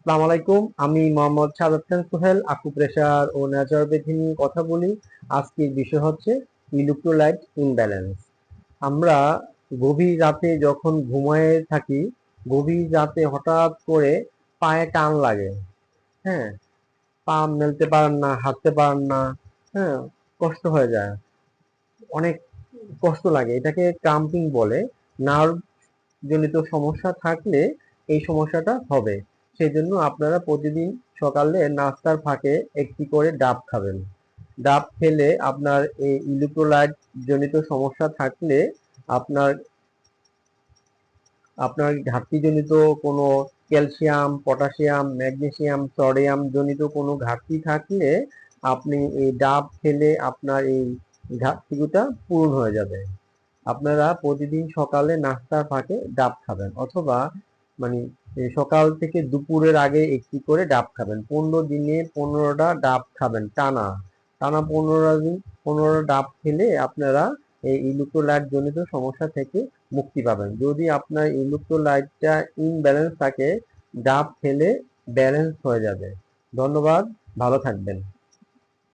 আসসালামু আলাইকুম। আমি মোহাম্মদ সাদাত খান সোহেল, আকুপ্রেশার ও ন্যাচারোপ্যাথি নিয়ে কথা বলি। আজকের বিষয় হচ্ছে ইলেক্ট্রোলাইট ইমব্যালেন্স। আমরা গভীর রাতে যখন ঘুমায়ে থাকি, গভীর রাতে হঠাৎ করে পায়ে টান লাগে। হ্যাঁ, পা মেলতে পারেন না, হাঁটতে পারেন না। হ্যাঁ, কষ্ট হয়ে যায়, অনেক কষ্ট লাগে। এটাকে ক্রাম্পিং বলে। নার্ভ জনিত সমস্যা থাকলে এই সমস্যাটা হবে। সেজন্য আপনারা প্রতিদিন সকালে নাস্তার ফাঁকে একটি করে ডাব খাবেন। ডাব খেলে আপনার এই ইলেক্ট্রোলাইট জনিত সমস্যা থাকলে আপনার আপনার ঘাটতিজনিত কোনো ক্যালসিয়াম, পটাশিয়াম, ম্যাগনেসিয়াম, সোডিয়াম জনিত কোনো ঘাটতি থাকলে আপনি এই ডাব খেলে আপনার এই ঘাটতিটা পূরণ হয়ে যাবে। আপনারা প্রতিদিন সকালে নাস্তার ফাঁকে ডাব খাবেন, অথবা মানে সকাল থেকে দুপুরের আগে একটি করে ডাব খাবেন। 15 দিনে 15টা ডাব খাবেন টানা। টানা 15 দিন 15টা ডাব খেলে আপনারা এই ইলেক্ট্রোলাইট জনিত সমস্যা থেকে মুক্তি পাবেন। যদি আপনার ইলেক্ট্রোলাইটটা ইমব্যালেন্স থাকে, ডাব খেলে ব্যালেন্স হয়ে যাবে। ধন্যবাদ, ভালো থাকবেন।